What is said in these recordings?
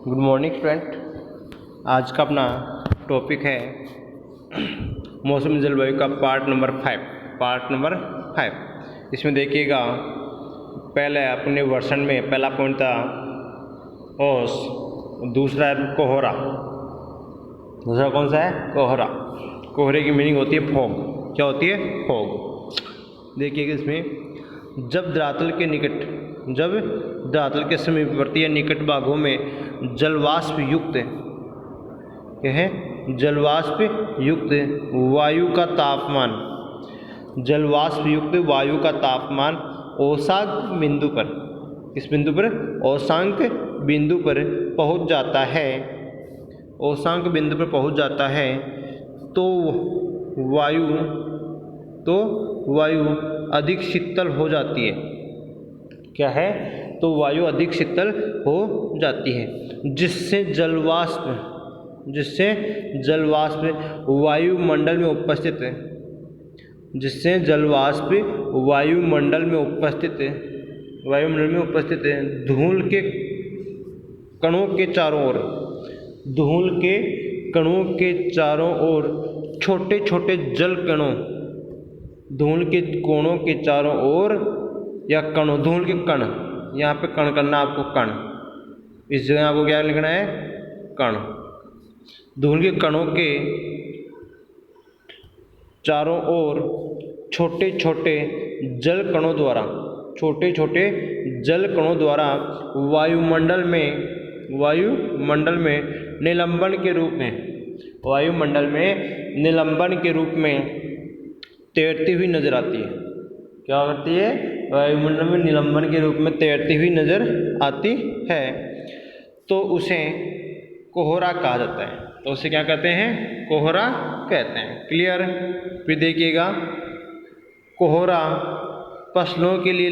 Good morning student. आज का अपना टॉपिक है मौसम जलवायु का पार्ट नंबर 5। इसमें देखिएगा, पहले अपने वर्षन में पहला पॉइंट था ओस, दूसरा है कोहरा। दूसरा कौन सा है? कोहरा। कोहरे की मीनिंग होती है फॉग। क्या होती है? फॉग। देखिएगा इसमें जब धरातल के समीपवर्ती या निकट भागों में जलवाष्प युक्त वायु का तापमान औसांक बिंदु पर, किस बिंदु पर? औसांक बिंदु पर पहुंच जाता है, तो वायु अधिक शीतल हो जाती है। क्या है? तो वायु अधिक शीतल हो जाती है, जिससे जलवाष्प वायुमंडल में उपस्थित धूल के कणों के चारों ओर छोटे छोटे जल कणों, धूल के कोणों के चारों ओर या कणों, धूल के कण, यहाँ पे कण करना आपको, कण, इस जगह आपको क्या लिखना है? कण। धूल के कणों के चारों ओर छोटे छोटे जल कणों द्वारा वायुमंडल में निलंबन के रूप में तैरती हुई नजर आती है। क्या करती है? वायुमंडल में निलंबन के रूप में तैरती हुई नजर आती है, तो उसे कोहरा कहा जाता है। तो उसे क्या कहते हैं? कोहरा कहते हैं। क्लियर? फिर देखिएगा, कोहरा फसलों के लिए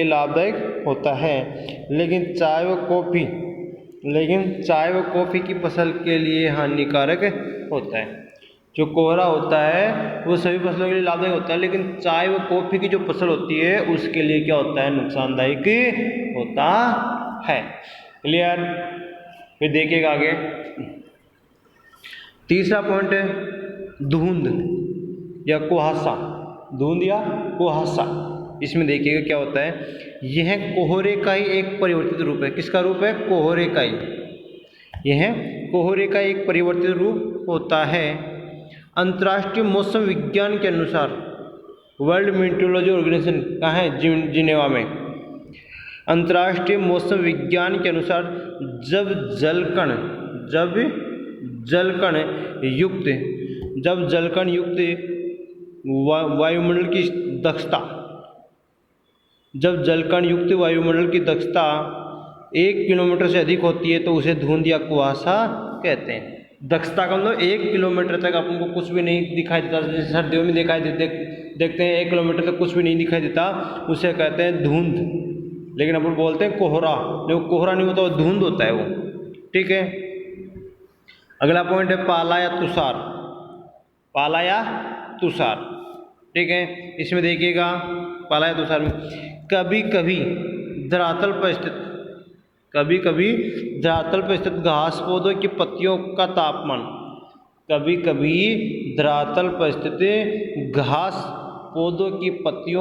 लाभदायक होता है, लेकिन चाय व कॉफी की फसल के लिए हानिकारक होता है। जो कोहरा होता है वो सभी फसलों के लिए लाभदायक होता है, लेकिन चाय व कॉफी की जो फसल होती है उसके लिए क्या होता है? नुकसानदायक होता है। क्लियर? फिर देखिएगा आगे, तीसरा पॉइंट है धुंध या कुहासा। इसमें देखिएगा क्या होता है, यह कोहरे का ही एक परिवर्तित रूप है। किसका रूप है? कोहरे का ही। यह कोहरे का एक परिवर्तित रूप होता है। अंतर्राष्ट्रीय मौसम विज्ञान के अनुसार, वर्ल्ड मीटरोलॉजी ऑर्गेनाइजेशन कहाँ है? जिनेवा में। अंतर्राष्ट्रीय मौसम विज्ञान के अनुसार जब जलकण युक्त वायुमंडल की दक्षता 1 किलोमीटर से अधिक होती है, तो उसे धुंध या कुहासा कहते हैं। दक्षता का मतलब 1 किलोमीटर तक आपको कुछ भी नहीं दिखाई देता। जैसे सर्दियों में देखते हैं 1 किलोमीटर तक कुछ भी नहीं दिखाई देता, उसे कहते हैं धुंध। लेकिन अपन बोलते हैं कोहरा, जो कोहरा नहीं होता वो धुंध होता है वो। ठीक है। अगला पॉइंट है पाला या तुषार। ठीक है। इसमें देखिएगा, पाला या तुषार में कभी कभी धरातल पर स्थित घास पौधों की पत्तियों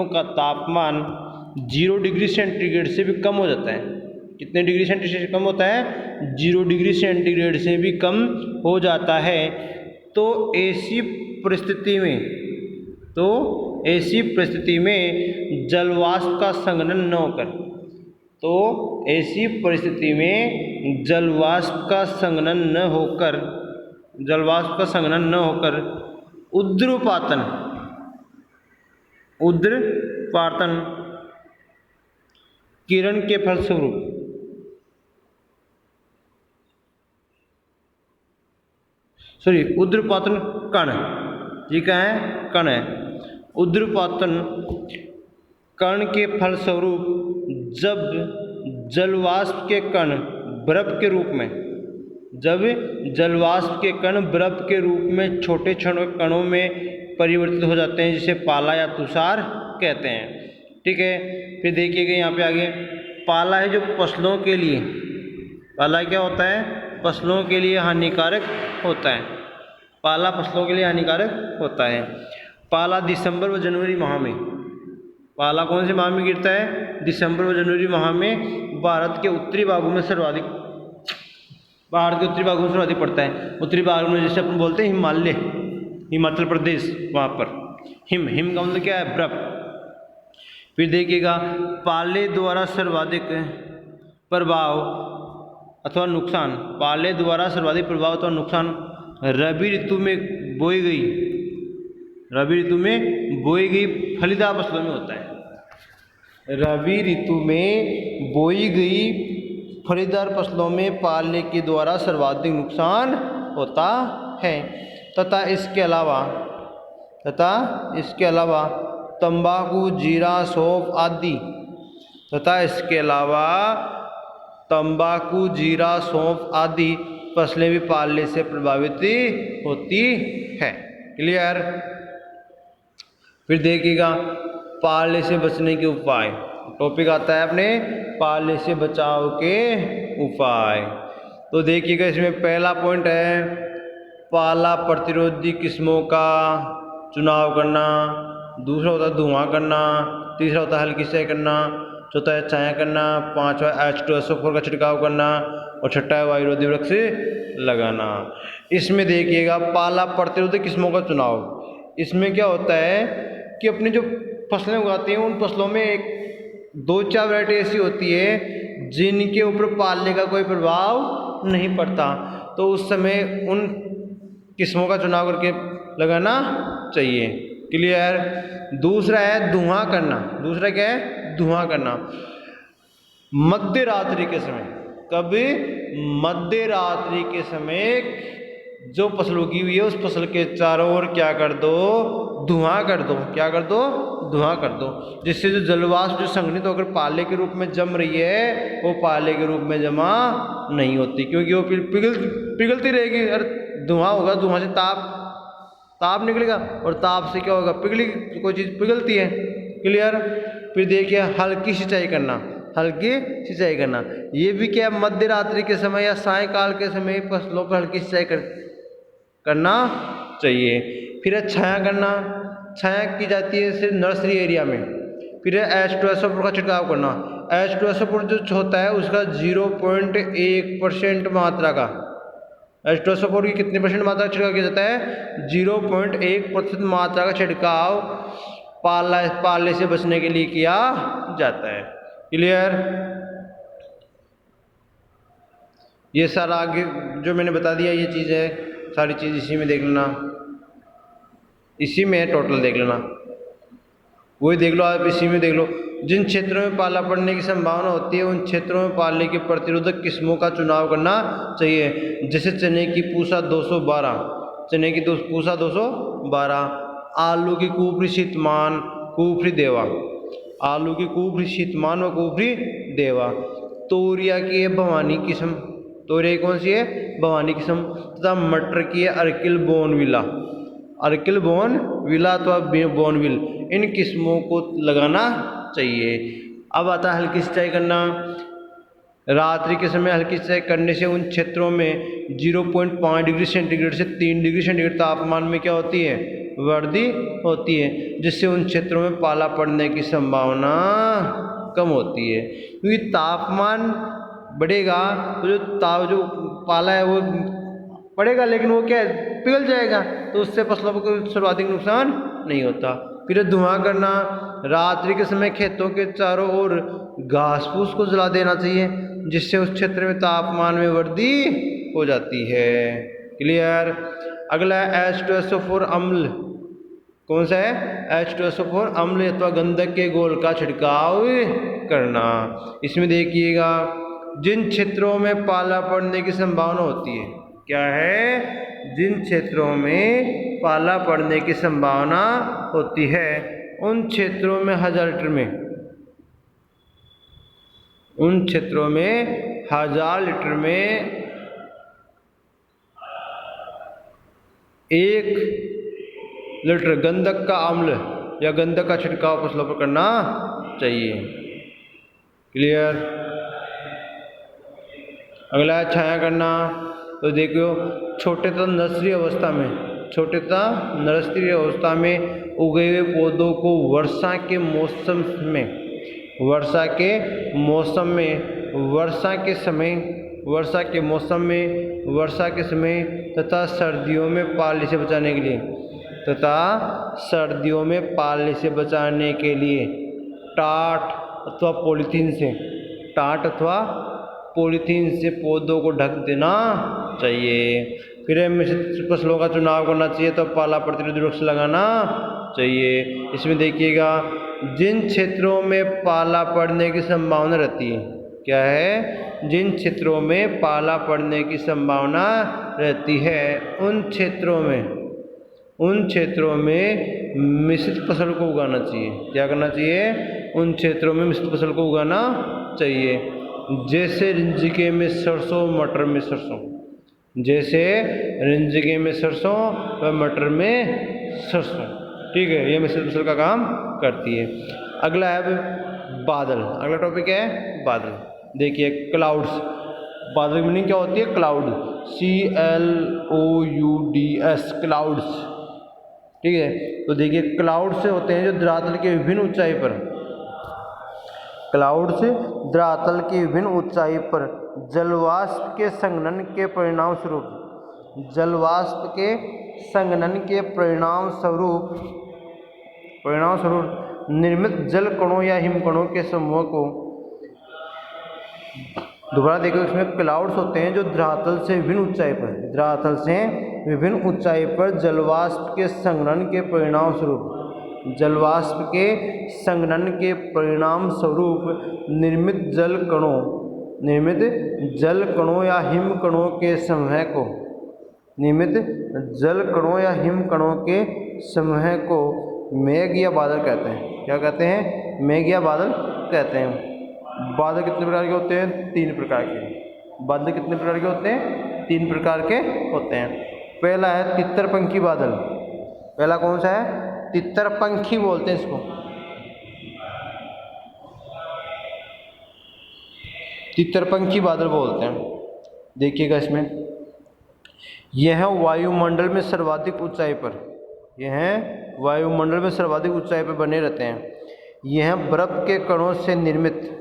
का तापमान 0 डिग्री सेंटीग्रेड से भी कम हो जाता है। कितने डिग्री सेंटीग्रेड से कम होता है? 0 डिग्री सेंटीग्रेड से भी कम हो जाता है। तो ऐसी परिस्थिति में जलवाष्प का संघनन न होकर उद्रपातन किरण के फलस्वरूप उद्रपातन कण, ये क्या है? कण है। उद्रपातन कण के फलस्वरूप जब जलवाष्प के कण बर्फ के रूप में छोटे कणों में परिवर्तित हो जाते हैं, जिसे पाला या तुषार कहते हैं। ठीक है। फिर देखिएगा यहाँ पे आगे पाला है जो फसलों के लिए, पाला क्या होता है, फसलों के लिए हानिकारक होता है। पाला फसलों के लिए हानिकारक होता है। पाला दिसंबर व जनवरी माह में, पाला कौन से माह में गिरता है, दिसंबर व जनवरी माह में भारत के उत्तरी भागों में सर्वाधिक, भारत के उत्तरी भागों में सर्वाधिक पड़ता है। उत्तरी भाग में जैसे अपन बोलते हैं हिमालय, हिमाचल प्रदेश, वहाँ पर हिम का मतलब क्या है, बर्फ। फिर देखिएगा पाले द्वारा सर्वाधिक प्रभाव अथवा नुकसान, पाले द्वारा सर्वाधिक प्रभाव अथवा नुकसान रबी ऋतु में बोई गई, रबी ऋतु में बोई गई फलीदार फसलों में होता है। रबी ऋतु में बोई गई फलीदार फसलों में पाले के द्वारा सर्वाधिक नुकसान होता है। तथा इसके अलावा तंबाकू, जीरा, सौंफ आदि, तथा इसके अलावा तंबाकू, जीरा, सौंफ आदि फसलें भी पाले से प्रभावित होती है। क्लियर। फिर देखिएगा पाले से बचने के उपाय, टॉपिक आता है अपने पाले से बचाव के उपाय। तो देखिएगा इसमें पहला पॉइंट है पाला प्रतिरोधी किस्मों का चुनाव करना, दूसरा होता है धुआं करना, तीसरा होता है हल्की सिंचाई करना, चौथा है छाया करना, पांचवा H2SO4 का छिड़काव करना और छठा है वायुरोधी वृक्ष लगाना। इसमें देखिएगा पाला प्रतिरोधी किस्मों का चुनाव, इसमें क्या होता है कि अपनी जो फसलें उगाती हैं उन फसलों में एक 2-4 वैरायटी ऐसी होती है जिनके ऊपर पाले का कोई प्रभाव नहीं पड़ता, तो उस समय उन किस्मों का चुनाव करके लगाना चाहिए। क्लियर। दूसरा है धुआं करना, दूसरा क्या है, धुआं करना। मध्य रात्रि के समय, कभी मध्य रात्रि के समय जो फसल उगी हुई है उस फसल के चारों ओर क्या कर दो, धुआं कर दो। क्या कर दो, धुआं कर दो, जिससे जो जलवाष्प जो संघनित होकर पाले के रूप में जम रही है वो पाले के रूप में जमा नहीं होती, क्योंकि वो पिघलती रहेगी। अरे धुआं होगा, धुआं से ताप निकलेगा और ताप से क्या होगा, कोई चीज़ पिघलती है। क्लियर। फिर देखिए हल्की सिंचाई करना, हल्की सिंचाई करना, ये भी क्या मध्य रात्रि के समय या सायंकाल के समय फसलों पर हल्की सिंचाई करना चाहिए। फिर है छाया करना, छाया की जाती है सिर्फ नर्सरी एरिया में। फिर है H2SO4 का छिड़काव करना। H2SO4 जो होता है उसका 0.1% मात्रा का, H2SO4 की कितने परसेंट मात्रा का छिड़काव किया जाता है, 0.1% मात्रा का छिड़काव पाले से बचने के लिए किया जाता है। क्लियर। ये सारा आगे जो मैंने बता दिया ये चीज़ है, सारी चीज़ इसी में देख लेना, इसी में टोटल देख लेना, वही देख लो आप, इसी में देख लो। जिन क्षेत्रों में पाला पड़ने की संभावना होती है उन क्षेत्रों में पाले के प्रतिरोधक किस्मों का चुनाव करना चाहिए। जैसे चने की पूसा 212, चने की पूसा 212, आलू की कुफरी शीतमान कुफरी देवा, आलू की कुफरी शीतमान व कुफरी देवा, तोरिया की है भवानी किस्म, तोरिया कौन सी है, भवानी किस्म, तथा मटर की है अर्किल बोनविला, अर्किल बोनविला अथवा बोनविल, इन किस्मों को लगाना चाहिए। अब आता है हल्की सिंचाई करना। रात्रि के समय हल्की सिंचाई करने से उन क्षेत्रों में 0.5 डिग्री सेंटीग्रेड से 3 डिग्री सेंटीग्रेड तापमान में क्या होती है, वृद्धि होती है, जिससे उन क्षेत्रों में पाला पड़ने की संभावना कम होती है। क्योंकि तापमान बढ़ेगा तो जो पाला है वो पड़ेगा, लेकिन वो क्या है, पिघल जाएगा, तो उससे फसलों को कोई सर्वाधिक नुकसान नहीं होता। फिर धुआं करना, रात्रि के समय खेतों के चारों ओर घास फूस को जला देना चाहिए, जिससे उस क्षेत्र में तापमान में वृद्धि हो जाती है। क्लियर। अगला है H2SO4 अम्ल, कौन सा है, H2SO4 अम्ल अथवा गंधक के घोल का छिड़काव करना। इसमें देखिएगा जिन क्षेत्रों में पाला पड़ने की संभावना होती है, क्या है, जिन क्षेत्रों में पाला पड़ने की संभावना होती है उन क्षेत्रों में 1000 लीटर में, उन क्षेत्रों में 1000 लीटर में 1 लीटर गंधक का अम्ल या गंधक का छिड़काव फसलों पर करना चाहिए। क्लियर। अगला है छाया करना। तो देखो छोटे तथा नर्सरी अवस्था में, छोटे तथा नर्सरी अवस्था में उगे हुए पौधों को वर्षा के मौसम में, वर्षा के मौसम में, वर्षा के समय, वर्षा के मौसम में, वर्षा के समय तथा सर्दियों में पाले से बचाने के लिए, तथा सर्दियों में पाले से बचाने के लिए टाट अथवा पॉलीथीन से, टाट अथवा पॉलीथीन से पौधों को ढक देना चाहिए। फिर मिश्रित फसलों का चुनाव करना चाहिए, तो पाला प्रतिरोधी वृक्ष लगाना चाहिए। इसमें देखिएगा जिन क्षेत्रों में पाला पड़ने की संभावना रहती है, क्या है, जिन क्षेत्रों में पाला पड़ने की संभावना रहती है उन क्षेत्रों में मिश्रित फसल को उगाना चाहिए। क्या करना चाहिए, उन क्षेत्रों में मिश्रित फसल को उगाना चाहिए। जैसे रिंजगे में सरसों, मटर में सरसों, जैसे रिंजगे में सरसों व मटर में सरसों। ठीक है, ये मिश्रित फसल का काम करती है। अगला है बादल। अगला टॉपिक है बादल। देखिए क्लाउड्स, बादल की मीनिंग क्या होती है, क्लाउड, CLOUDS, क्लाउड्स। ठीक है, तो देखिए क्लाउड से होते हैं जो धरातल के विभिन्न ऊंचाई पर, क्लाउड से धरातल की विभिन्न ऊंचाई पर जलवाष्प के संघनन के परिणाम स्वरूप, जलवाष्प के संघनन के परिणाम स्वरूप निर्मित जल कणों या हिमकणों के समूह को, दोबारा देखो, इसमें क्लाउड्स होते हैं जो धरातल से विभिन्न ऊंचाई पर, धरातल से विभिन्न ऊंचाई पर जलवाष्प के संघनन के परिणाम स्वरूप, जलवाष्प के संघनन के परिणाम स्वरूप निर्मित जल कणों या हिमकणों के समूह को, निर्मित जल कणों या हिमकणों के समूह को मेघ या बादल कहते हैं। क्या कहते हैं, मेघ या बादल कहते हैं। बादल कितने प्रकार के होते हैं, 3 प्रकार के। बादल कितने प्रकार के होते हैं, 3 प्रकार के होते हैं। पहला है तितरपंखी बादल। पहला कौन सा है, तितरपंखी बोलते हैं इसको, तितरपंखी बादल बोलते हैं। देखिएगा इसमें, यह वायुमंडल में सर्वाधिक ऊंचाई पर, यह वायुमंडल में सर्वाधिक ऊंचाई पर बने रहते हैं। यह बर्फ के कणों से निर्मित,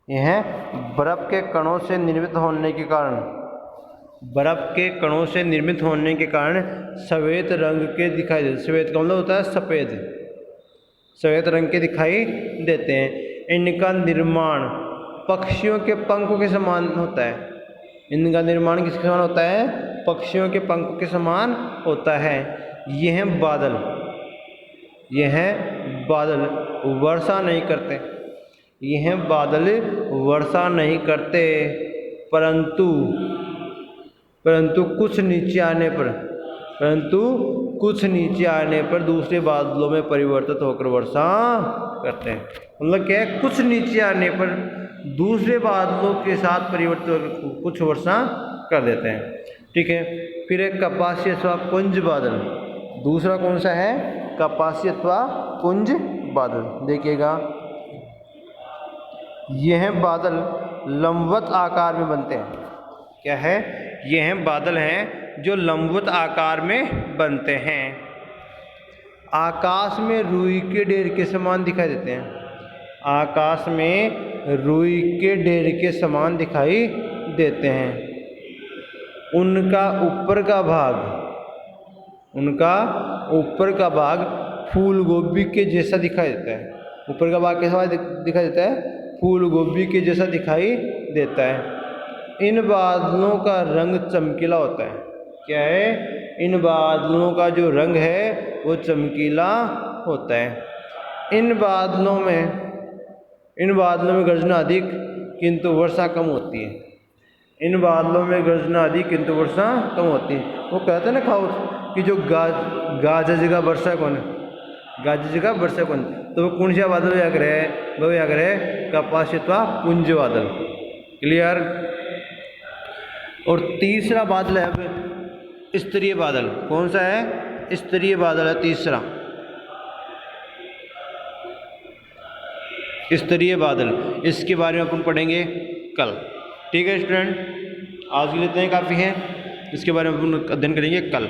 यह बर्फ के कणों से निर्मित होने के कारण, बर्फ के कणों से निर्मित होने के कारण सफ़ेद रंग के दिखाई देते। सफ़ेद का मतलब होता है सफ़ेद, सफ़ेद रंग के दिखाई देते हैं। इनका निर्माण पक्षियों के पंखों के समान होता है। इनका निर्माण किसके समान होता है, पक्षियों के पंखों के समान होता है। यह बादल वर्षा नहीं करते, यह बादल वर्षा नहीं करते, परंतु कुछ नीचे आने पर दूसरे बादलों में परिवर्तित होकर वर्षा करते हैं। मतलब क्या है, कुछ नीचे आने पर दूसरे बादलों के साथ परिवर्तित होकर कुछ वर्षा कर देते हैं। ठीक है, फिर एक कपासी अथवा पुंज बादल। दूसरा कौन सा है, कपासी अथवा पुंज बादल। देखिएगा, यह बादल लंबवत आकार में बनते हैं। क्या है, यह बादल हैं जो लंबवत आकार में बनते हैं। आकाश में रुई के ढेर के समान दिखाई देते हैं। आकाश में रुई के ढेर के समान दिखाई देते हैं। उनका ऊपर का भाग फूल गोभी के जैसा दिखाई देता है। ऊपर का भाग कैसा दिखाई देता है, फूल गोभी के जैसा दिखाई देता है। इन बादलों का रंग चमकीला होता है। क्या है, इन बादलों का जो रंग है वो चमकीला होता है। इन बादलों में गर्जना अधिक किंतु वर्षा कम होती है। इन बादलों में गर्जना अधिक किंतु वर्षा कम होती है। वो कहते हैं ना खाउस कि जो गाज जगह वर्षा कौन, गाज जगह वर्षा कौन, तो वो कौन सा बादल व्याग्र है, वह व्याग्र है कपासी अथवा पुंज बादल। क्लियर। और तीसरा बादल है स्तरीय बादल। कौन सा है, स्तरीय बादल है तीसरा। स्तरीय बादल, इसके बारे में अपन पढ़ेंगे कल। ठीक है स्टूडेंट, आज के लिए इतना ही काफ़ी है, इसके बारे में अपन अध्ययन करेंगे कल।